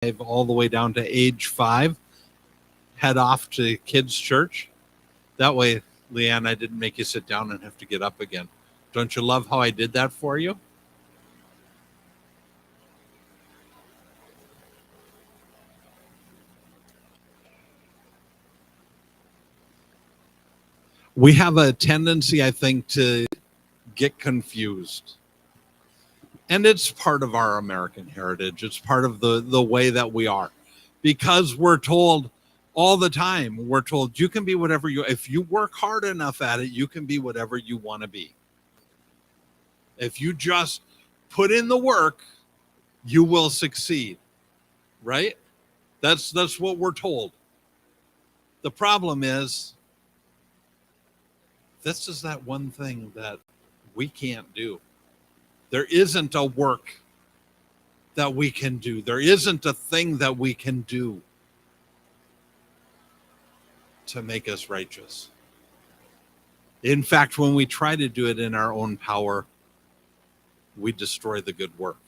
all the way down to age 5, head off to kids' church. That way, Leanne, I didn't make you sit down and have to get up again. Don't you love how I did that for you? We have a tendency, I think, to get confused. And it's part of our American heritage. It's part of the way that we are. Because we're told all the time, we're told you can be whatever you, if you work hard enough at it, you can be whatever you want to be. If you just put in the work, you will succeed. Right? That's what we're told. The problem is, this is that one thing that we can't do. There isn't a work that we can do. There isn't a thing that we can do to make us righteous. In fact, when we try to do it in our own power, we destroy the good work.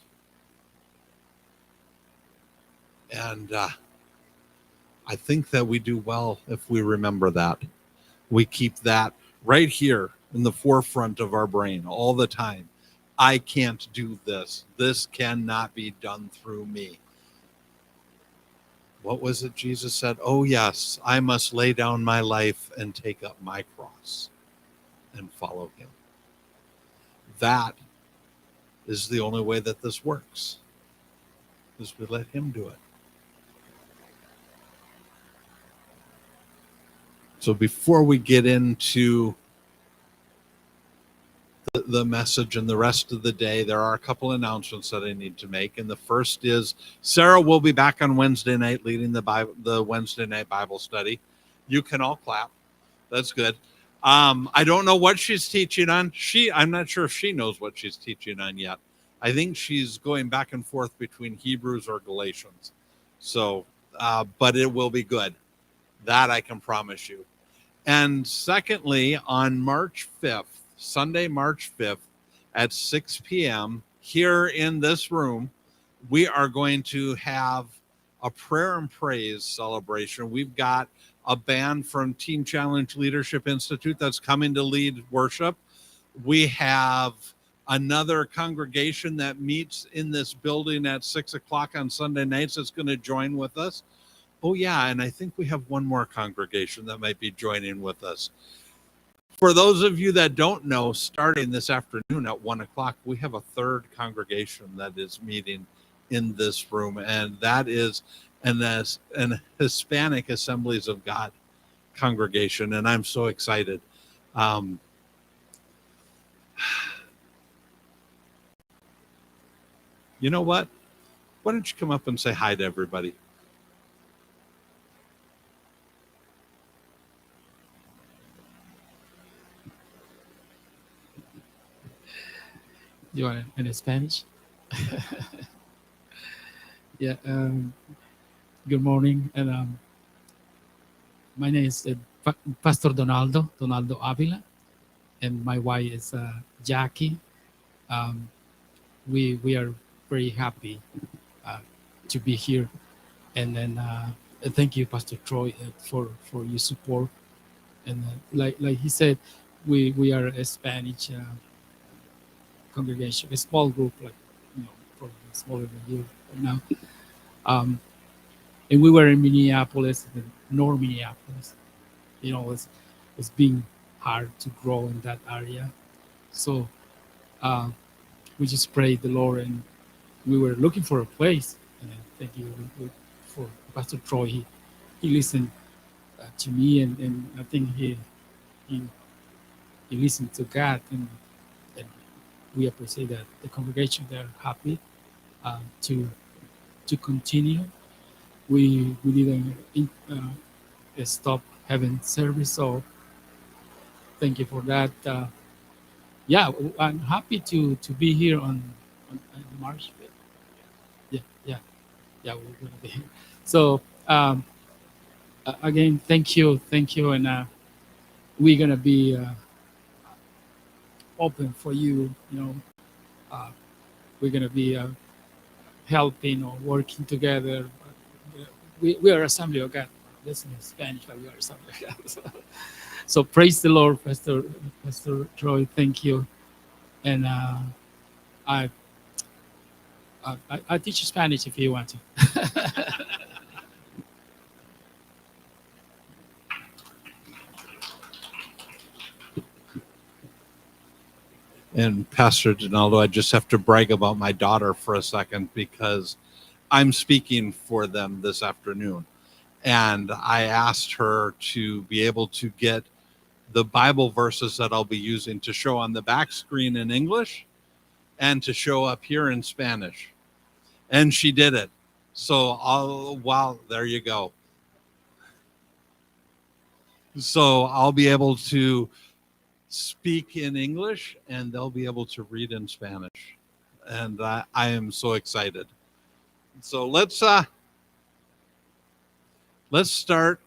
And I think that we do well if we remember that. We keep that right here in the forefront of our brain all the time. I can't do this. This cannot be done through me. What was it Jesus said? Oh, yes, I must lay down my life and take up my cross and follow him. That is the only way that this works, is we let him do it. So before we get into the message and the rest of the day, there are a couple announcements that I need to make. And the first is Sarah will be back on Wednesday night leading the Wednesday night Bible study. You can all clap. That's good. I don't know what she's teaching on. I'm not sure if she knows what she's teaching on yet. I think she's going back and forth between Hebrews or Galatians. So, but it will be good. That I can promise you. And secondly, on March 5th, Sunday, March 5th at 6 p.m. here in this room, we are going to have a prayer and praise celebration. We've got a band from Teen Challenge Leadership Institute that's coming to lead worship. We have another congregation that meets in this building at 6 o'clock on Sunday nights that's going to join with us. Oh, yeah, and I think we have one more congregation that might be joining with us. For those of you that don't know, starting this afternoon at 1 o'clock, we have a third congregation that is meeting in this room, and that is an Hispanic Assemblies of God congregation, and I'm so excited. You know what? Why don't you come up and say hi to everybody? You want it in Spanish? Yeah. Good morning, and my name is Pastor Donaldo Avila, and my wife is Jackie. We are very happy to be here, and then thank you, Pastor Troy, for your support. And like he said, we are a Spanish congregation, a small group, like probably smaller than you right now. And we were in Minneapolis, North Minneapolis. It's been hard to grow in that area. So we just prayed the Lord, and we were looking for a place. And thank you for Pastor Troy. He listened to me, and I think he listened to God, and we appreciate that the congregation, they're happy to continue. We didn't stop having service, so thank you for that. Yeah, I'm happy to be here on March 5th. Yeah, we're gonna be here. So again, thank you, and we're gonna be open for you. We're gonna be helping or working together we are Assembly of God. That's in Spanish, but we are Assembly of God. So praise the Lord, Pastor Troy. Thank you. And I, I teach Spanish if you want to. And Pastor Donaldo, I just have to brag about my daughter for a second because I'm speaking for them this afternoon. And I asked her to be able to get the Bible verses that I'll be using to show on the back screen in English and to show up here in Spanish. And she did it. So, wow, there you go. So I'll be able to speak in English and they'll be able to read in Spanish. And I am so excited. So let's start.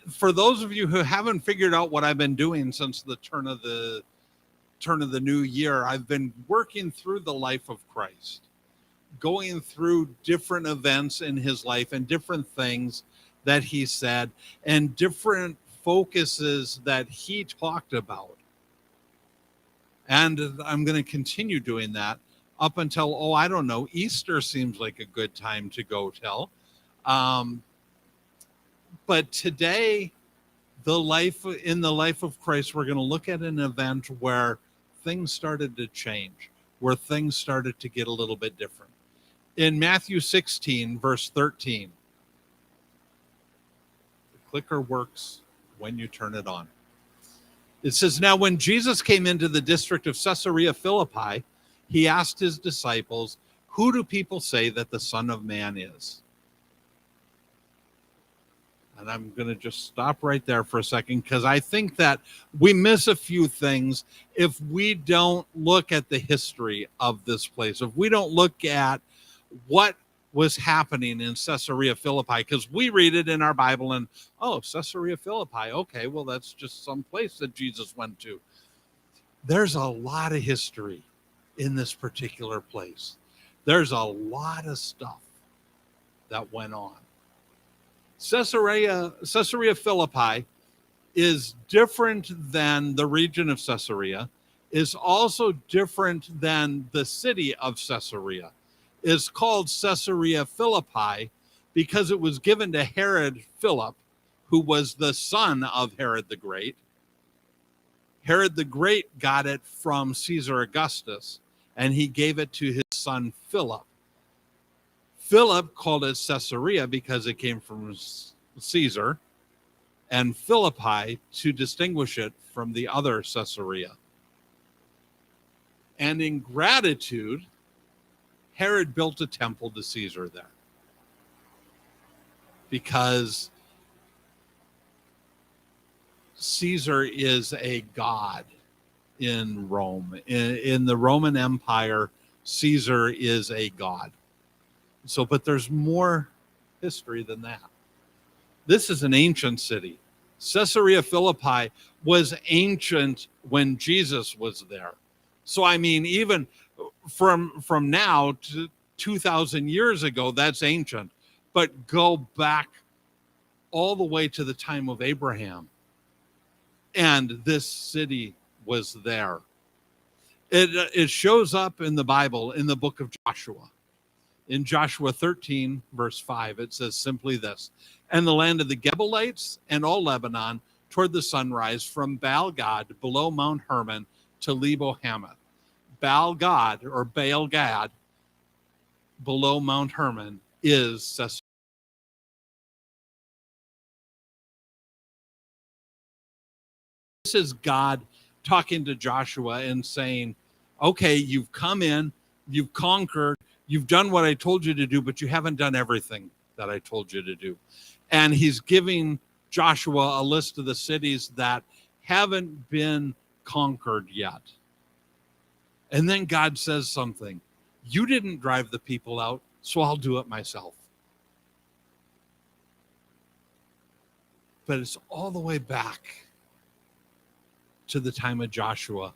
For those of you who haven't figured out what I've been doing since the turn of the new year, I've been working through the life of Christ, going through different events in his life and different things that he said and different focuses that he talked about. And I'm going to continue doing that up until, I don't know, Easter seems like a good time to go tell. But today, in the life of Christ, we're going to look at an event where things started to change, where things started to get a little bit different. In Matthew 16, verse 13, the clicker works when you turn it on. It says, "Now when Jesus came into the district of Caesarea Philippi, he asked his disciples, 'Who do people say that the Son of Man is?'" And I'm going to just stop right there for a second because I think that we miss a few things if we don't look at the history of this place, if we don't look at what was happening in Caesarea Philippi, because we read it in our Bible and, Caesarea Philippi, okay, well, that's just some place that Jesus went to. There's a lot of history in this particular place. There's a lot of stuff that went on. Caesarea Philippi is different than the region of Caesarea, is also different than the city of Caesarea. Is called Caesarea Philippi because it was given to Herod Philip, who was the son of Herod the Great. Herod the Great got it from Caesar Augustus, and he gave it to his son Philip. Philip called it Caesarea because it came from Caesar, and Philippi to distinguish it from the other Caesarea. And in gratitude, Herod built a temple to Caesar there because Caesar is a god in Rome. In the Roman Empire, Caesar is a god. So, but there's more history than that. This is an ancient city. Caesarea Philippi was ancient when Jesus was there. So, I mean, even from now to 2,000 years ago, that's ancient. But go back all the way to the time of Abraham, and this city was there. It shows up in the Bible in the book of Joshua. In Joshua 13, verse 5, it says simply this: "And the land of the Gebalites and all Lebanon toward the sunrise, from Baal Gad below Mount Hermon to Lebo Hamath." Baal Gad, or Baal Gad, below Mount Hermon, is Caesarea. This is God talking to Joshua and saying, okay, you've come in, you've conquered, you've done what I told you to do, but you haven't done everything that I told you to do. And he's giving Joshua a list of the cities that haven't been conquered yet. And then God says something: "You didn't drive the people out, so I'll do it myself." But it's all the way back to the time of Joshua,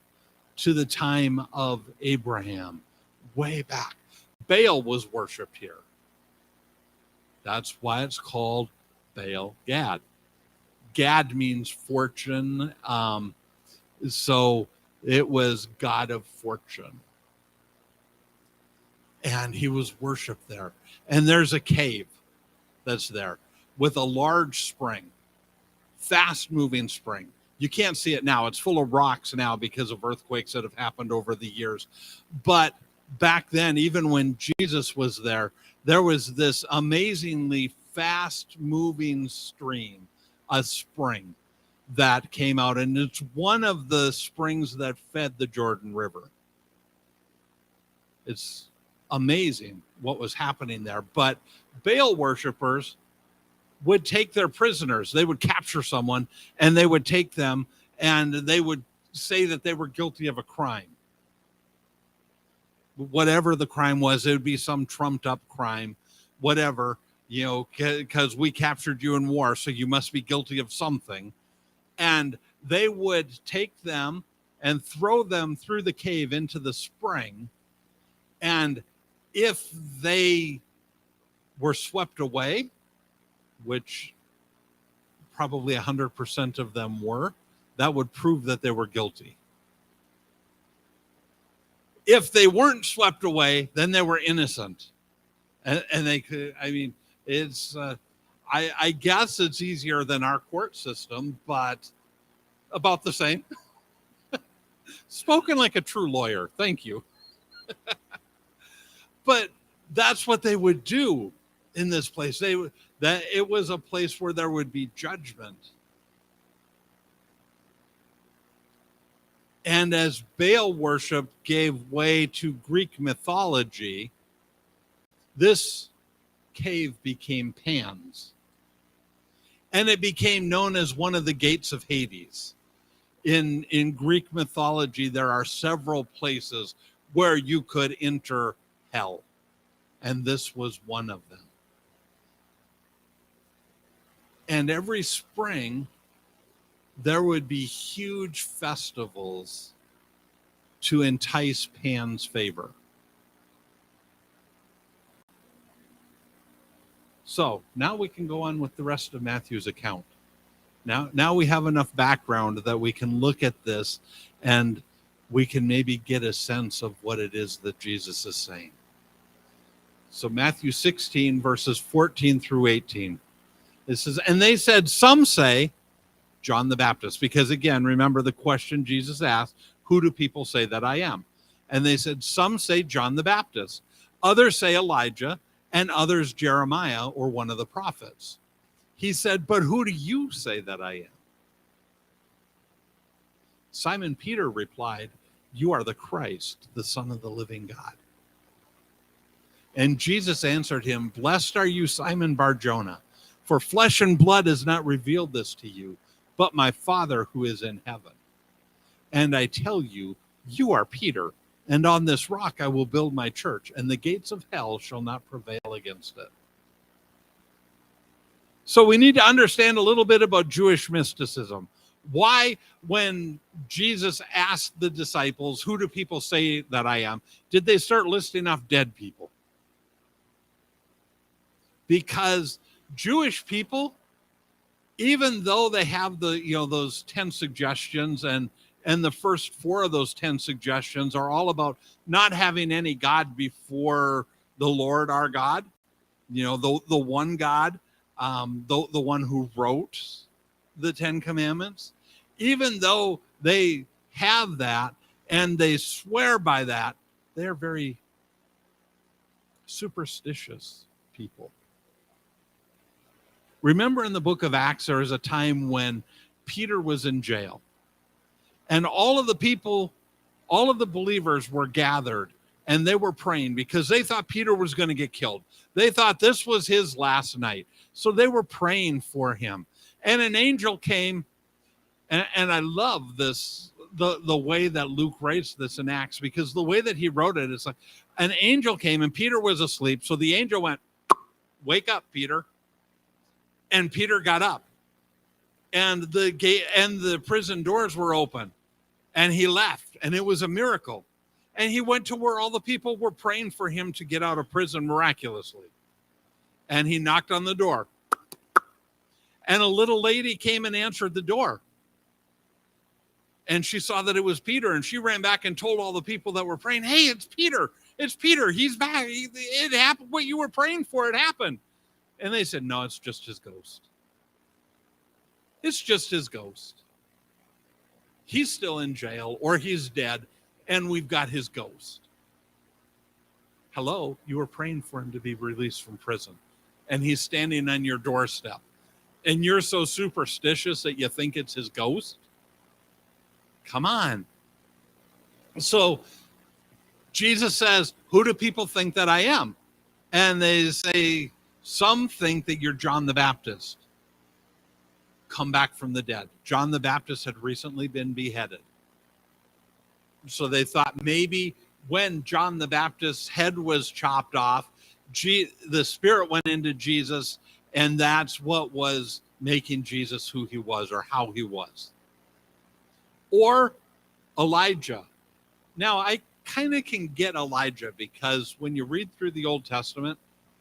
to the time of Abraham, way back. Baal was worshipped here. That's why it's called Baal Gad. Gad means fortune. So it was God of fortune. And he was worshipped there. And there's a cave that's there with a large spring, fast moving spring. You can't see it now. It's full of rocks now because of earthquakes that have happened over the years. But back then, even when Jesus was there was this amazingly fast moving stream, a spring that came out. And it's one of the springs that fed the Jordan River. It's amazing what was happening there. But Baal worshipers would take their prisoners. They would capture someone and they would take them and they would say that they were guilty of a crime. Whatever the crime was, it would be some trumped up crime, whatever, because we captured you in war, so you must be guilty of something. And they would take them and throw them through the cave into the spring. And if they were swept away, which probably 100% of them were, that would prove that they were guilty. If they weren't swept away, then they were innocent. And they could, it's, I guess it's easier than our court system, but about the same. Spoken like a true lawyer. Thank you. But that's what they would do in this place. That it was a place where there would be judgment. And as Baal worship gave way to Greek mythology, this cave became Pan's. And it became known as one of the gates of Hades. In Greek mythology, there are several places where you could enter hell. And this was one of them. And every spring, there would be huge festivals to entice Pan's favor. So now we can go on with the rest of Matthew's account. Now we have enough background that we can look at this and we can maybe get a sense of what it is that Jesus is saying. So Matthew 16, verses 14 through 18. It says, and they said, some say John the Baptist, because again, remember the question Jesus asked, who do people say that I am? And they said, some say John the Baptist, others say Elijah, and others Jeremiah or one of the prophets. He said, but who do you say that I am? Simon Peter replied, you are the Christ, the Son of the living God. And Jesus answered him, blessed are you, Simon Bar-Jonah, for flesh and blood has not revealed this to you, but my Father who is in heaven. And I tell you, you are Peter, and on this rock I will build my church, and the gates of hell shall not prevail against it. So we need to understand a little bit about Jewish mysticism. Why, when Jesus asked the disciples, who do people say that I am, did they start listing off dead people? Because Jewish people, even though they have those 10 suggestions and the first 4 of those 10 suggestions are all about not having any God before the Lord our God, the one God, the one who wrote the 10 commandments, even though they have that and they swear by that, they're very superstitious people. Remember in the book of Acts, there was a time when Peter was in jail and all of the people, all of the believers were gathered and they were praying because they thought Peter was going to get killed. They thought this was his last night. So they were praying for him. And an angel came, and I love this, the way that Luke writes this in Acts, because the way that he wrote it is like an angel came and Peter was asleep. So the angel went, wake up, Peter. And Peter got up, and the gate and the prison doors were open, and he left, and it was a miracle. And he went to where all the people were praying for him to get out of prison miraculously. And he knocked on the door. And a little lady came and answered the door. And she saw that it was Peter, and she ran back and told all the people that were praying, hey, it's Peter. It's Peter. He's back. It happened. What you were praying for, it happened. And they said, no, it's just his ghost. It's just his ghost. He's still in jail or he's dead, and we've got his ghost. Hello, you were praying for him to be released from prison, and he's standing on your doorstep, and you're so superstitious that you think it's his ghost? Come on. So Jesus says, who do people think that I am? And they say, some think that you're John the Baptist, come back from the dead. John the Baptist had recently been beheaded. So they thought maybe when John the Baptist's head was chopped off, the Spirit went into Jesus, and that's what was making Jesus who he was, or how he was. Or Elijah. Now, I kind of can get Elijah, because when you read through the Old Testament,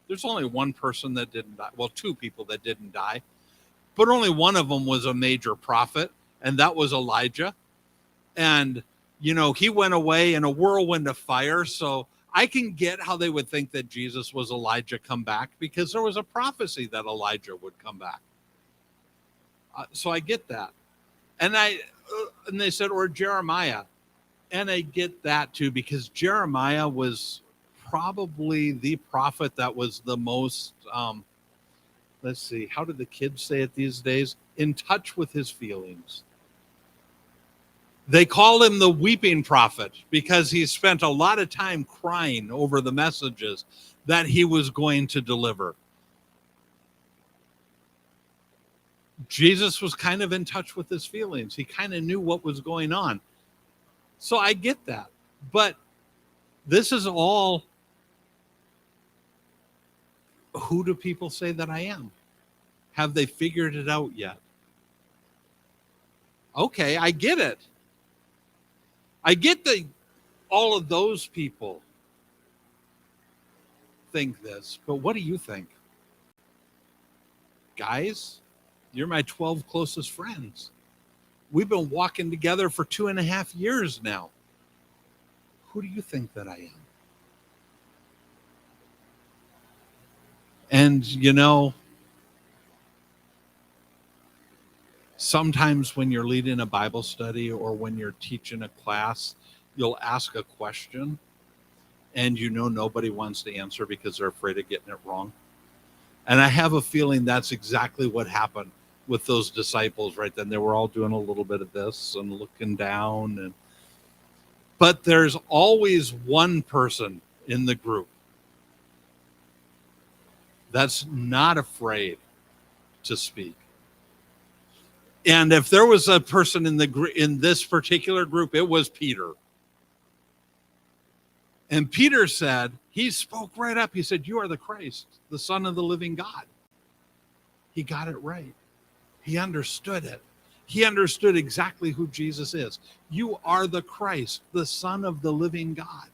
there's only one person that didn't die. Well, two people that didn't die, but only one of them was a major prophet, and that was Elijah. And, you know, he went away in a whirlwind of fire. So I can get how they would think that Jesus was Elijah come back, because there was a prophecy that Elijah would come back. So I get that. And they said, or Jeremiah. And I get that too, because Jeremiah was probably the prophet that was the most, let's see, how do the kids say it these days? In touch with his feelings. They call him the weeping prophet because he spent a lot of time crying over the messages that he was going to deliver. Jesus was kind of in touch with his feelings. He kind of knew what was going on. So I get that. But this is all, who do people say that I am? Have they figured it out yet? Okay, I get it. I get that all of those people think this, but what do you think? Guys, you're my 12 closest friends. We've been walking together for 2.5 years now. Who do you think that I am? And, you know, sometimes when you're leading a Bible study or when you're teaching a class, you'll ask a question and you know nobody wants to answer because they're afraid of getting it wrong. And I have a feeling that's exactly what happened with those disciples right then. They were all doing a little bit of this and looking down. But there's always one person in the group that's not afraid to speak. And if there was a person in this particular group, it was Peter. And Peter said, he spoke right up. He said, you are the Christ, the Son of the living God. He got it right. He understood it. He understood exactly who Jesus is. You are the Christ, the Son of the living God.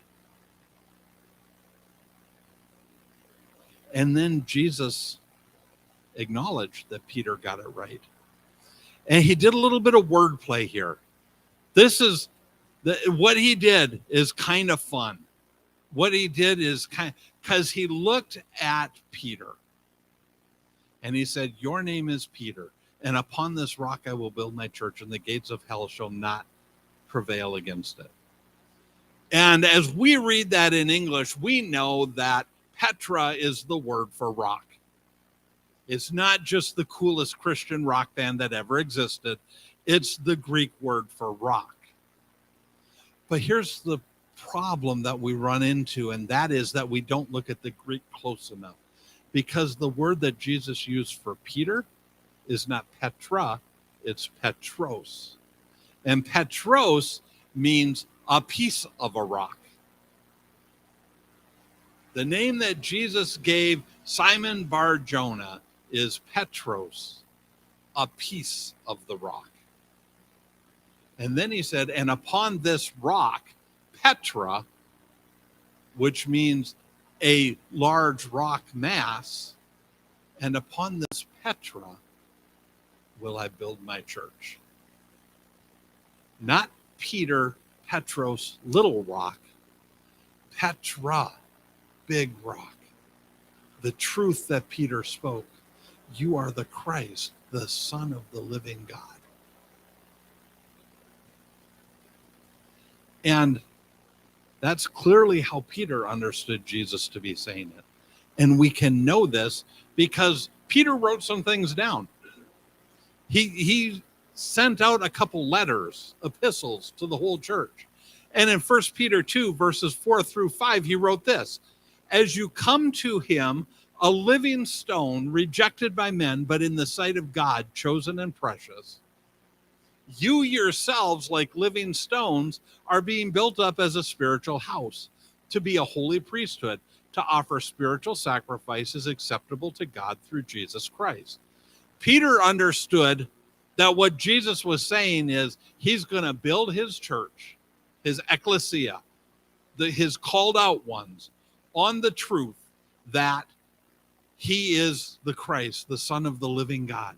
And then Jesus acknowledged that Peter got it right. And he did a little bit of wordplay here. This is what he did is kind of fun. What he did is because he looked at Peter and he said, your name is Peter, and upon this rock I will build my church, and the gates of hell shall not prevail against it. And as we read that in English, we know that Petra is the word for rock. It's not just the coolest Christian rock band that ever existed. It's the Greek word for rock. But here's the problem that we run into, and that is that we don't look at the Greek close enough, because the word that Jesus used for Peter is not Petra, it's Petros. And Petros means a piece of a rock. The name that Jesus gave Simon Bar-Jonah is Petros, a piece of the rock. And then he said, and upon this rock, Petra, which means a large rock mass, And upon this Petra will I build my church. Not Peter, Petros, little rock. Petra, big rock. The truth that Peter spoke. You are the Christ, the Son of the living God. And that's clearly how Peter understood Jesus to be saying it. And we can know this because Peter wrote some things down. He sent out a couple letters, epistles to the whole church. And in 1 Peter 2, verses 4 through 5, he wrote this: as you come to him, a living stone, rejected by men, but in the sight of God, chosen and precious, you yourselves, like living stones, are being built up as a spiritual house, to be a holy priesthood, to offer spiritual sacrifices acceptable to God through Jesus Christ. Peter understood that what Jesus was saying is he's going to build his church, his ecclesia, his called out ones, on the truth that he is the Christ, the Son of the living God.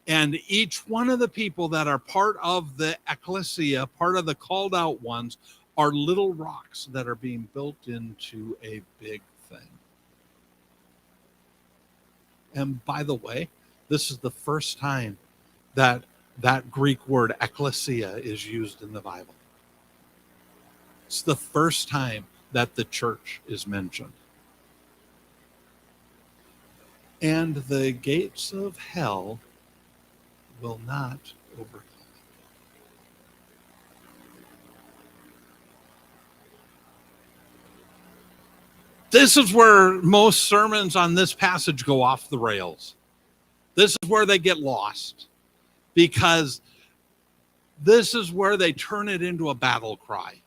And each one of the people that are part of the ecclesia, part of the called out ones, are little rocks that are being built into a big thing. And by the way, this is the first time that that Greek word ecclesia is used in the Bible. It's the first time that the church is mentioned. And the gates of hell will not overcome. This is where most sermons on this passage go off the rails. This is where they get lost, because this is where they turn it into a battle cry.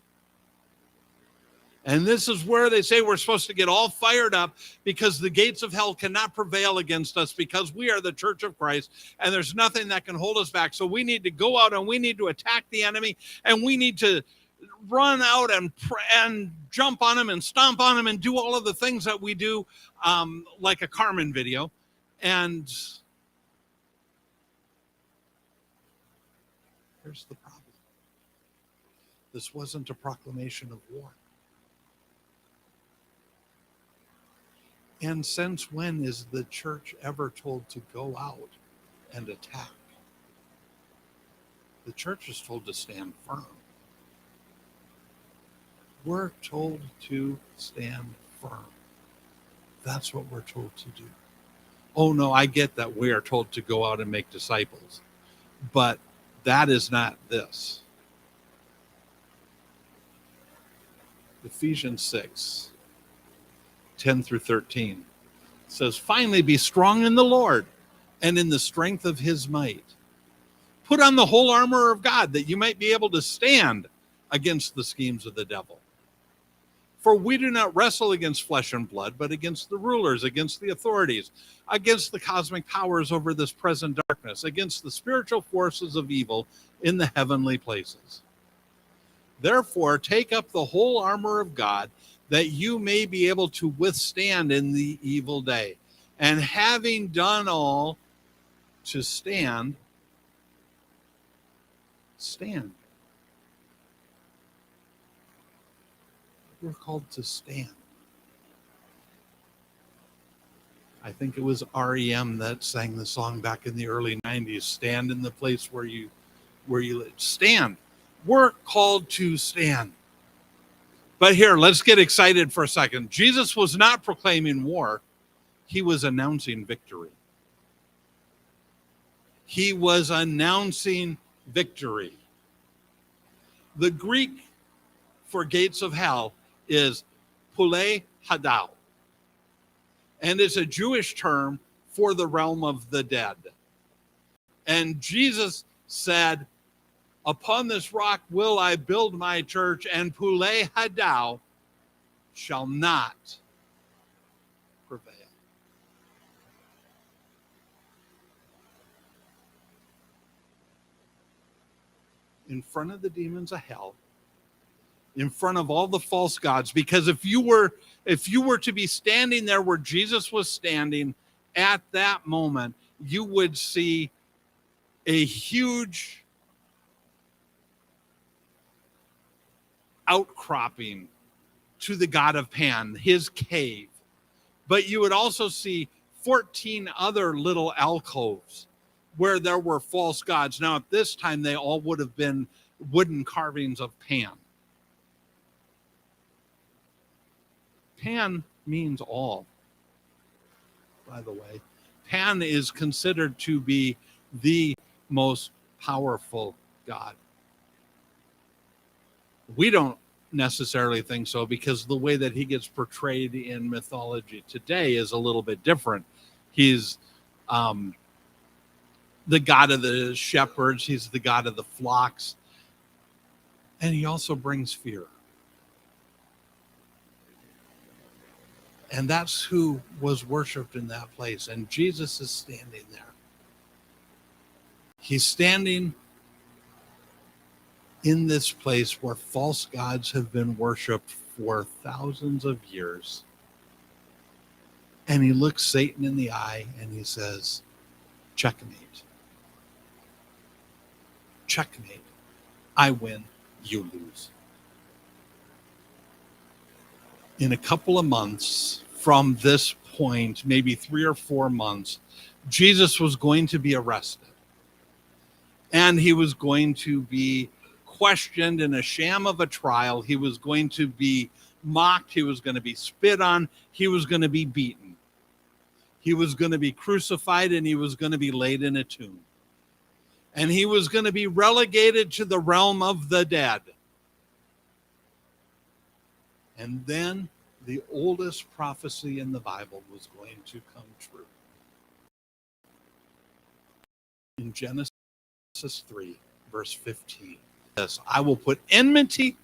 And this is where they say we're supposed to get all fired up because the gates of hell cannot prevail against us because we are the church of Christ and there's nothing that can hold us back. So we need to go out and we need to attack the enemy and we need to run out and jump on him and stomp on him and do all of the things that we do, like a Carmen video. And here's the problem. This wasn't a proclamation of war. And since when is the church ever told to go out and attack? The church is told to stand firm. We're told to stand firm. That's what we're told to do. Oh no, I get that we are told to go out and make disciples, but that is not this. Ephesians 6. 10 through 13 says, finally be strong in the Lord and in the strength of his might. Put on the whole armor of God that you might be able to stand against the schemes of the devil. For we do not wrestle against flesh and blood, but against the rulers, against the authorities, against the cosmic powers over this present darkness, against the spiritual forces of evil in the heavenly places. Therefore, take up the whole armor of God, that you may be able to withstand in the evil day. And having done all to stand, stand. We're called to stand. I think it was REM that sang the song back in the early 90s, stand in the place where you live. Stand. We're called to stand. But here, let's get excited for a second. Jesus was not proclaiming war. He was announcing victory. He was announcing victory. The Greek for gates of hell is pule hadao. And it's a Jewish term for the realm of the dead. And Jesus said, upon this rock will I build my church, and pule hadao shall not prevail. In front of the demons of hell, in front of all the false gods, because if you were to be standing there where Jesus was standing, at that moment, you would see a huge outcropping to the god of Pan, his cave. But you would also see 14 other little alcoves where there were false gods. Now, at this time, they all would have been wooden carvings of Pan. Pan means all, by the way. Pan is considered to be the most powerful god. We don't necessarily think so, because the way that he gets portrayed in mythology today is a little bit different. He's the god of the shepherds, he's the god of the flocks, and he also brings fear. And that's who was worshiped in that place. And Jesus is standing there. He's standing in this place where false gods have been worshiped for thousands of years. And he looks Satan in the eye and he says, checkmate. Checkmate. I win, you lose. In a couple of months from this point, maybe 3 or 4 months, Jesus was going to be arrested. And he was going to be questioned in a sham of a trial. He was going to be mocked. He was going to be spit on. He was going to be beaten. He was going to be crucified, and he was going to be laid in a tomb. And he was going to be relegated to the realm of the dead. And then the oldest prophecy in the Bible was going to come true. In Genesis 3, verse 15, says, I will put enmity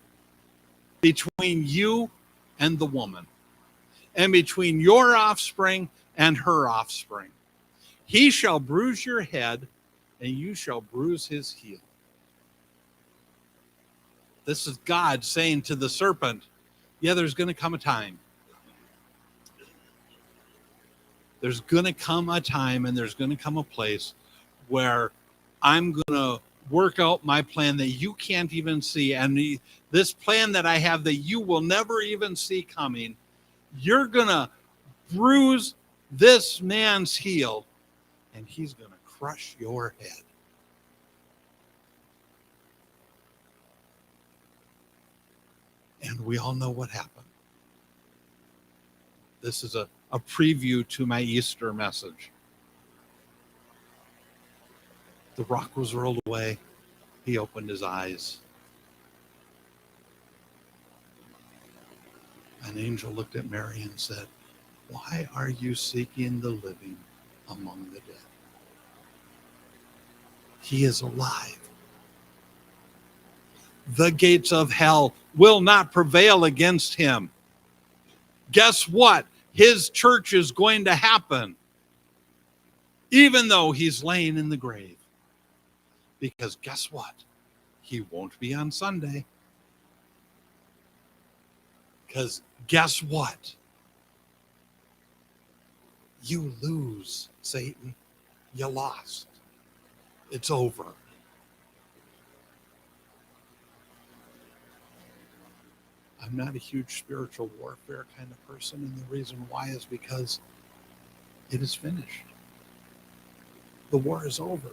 between you and the woman, and between your offspring and her offspring. He shall bruise your head, and you shall bruise his heel. This is God saying to the serpent, yeah, there's going to come a time. There's going to come a time, and there's going to come a place where I'm going to work out my plan that you can't even see. And this plan that I have that you will never even see coming, you're going to bruise this man's heel, and he's going to crush your head. And we all know what happened. This is a preview to my Easter message. The rock was rolled away. He opened his eyes. An angel looked at Mary and said, why are you seeking the living among the dead? He is alive. The gates of hell will not prevail against him. Guess what? His church is going to happen, even though he's laying in the grave. Because guess what? He won't be on Sunday. Because guess what? You lose, Satan. You lost. It's over. I'm not a huge spiritual warfare kind of person, and the reason why is because it is finished. The war is over.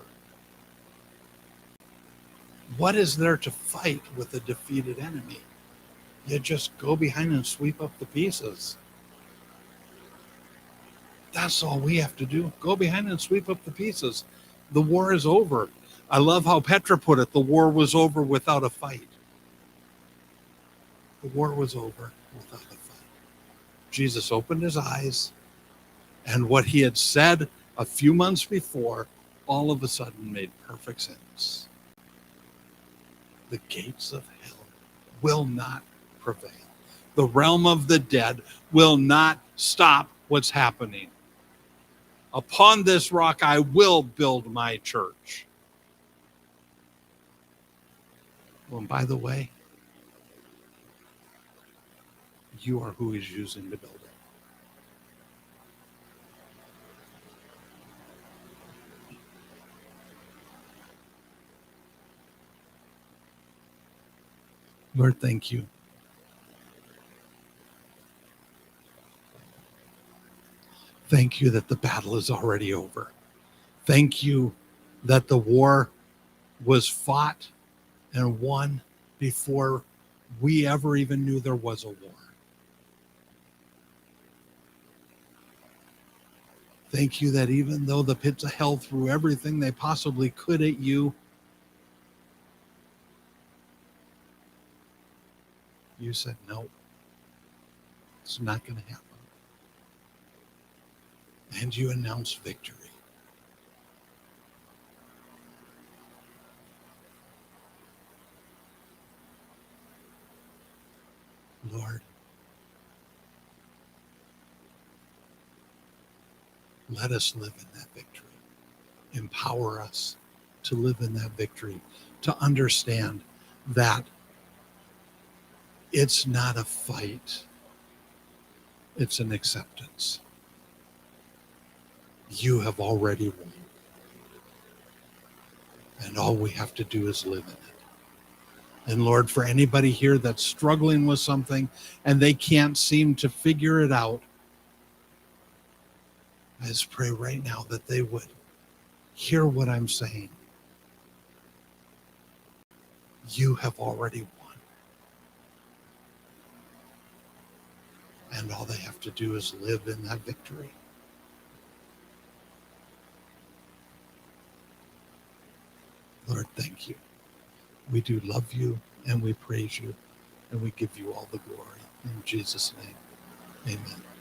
What is there to fight with a defeated enemy? You just go behind and sweep up the pieces. That's all we have to do. Go behind and sweep up the pieces. The war is over. I love how Petra put it. The war was over without a fight. The war was over without a fight. Jesus opened his eyes, and what he had said a few months before all of a sudden made perfect sense. The gates of hell will not prevail. The realm of the dead will not stop what's happening. Upon this rock I will build my church. Well, and by the way, you are who he's using to build it. Lord, thank you. Thank you that the battle is already over. Thank you that the war was fought and won before we ever even knew there was a war. Thank you that even though the pits of hell threw everything they possibly could at you, you said, no, it's not going to happen. And you announced victory. Lord, let us live in that victory. Empower us to live in that victory, to understand that it's not a fight, it's an acceptance. You have already won. And all we have to do is live in it. And Lord, for anybody here that's struggling with something and they can't seem to figure it out, I just pray right now that they would hear what I'm saying. You have already won. And all they have to do is live in that victory. Lord, thank you. We do love you and we praise you and we give you all the glory. In Jesus' name, amen.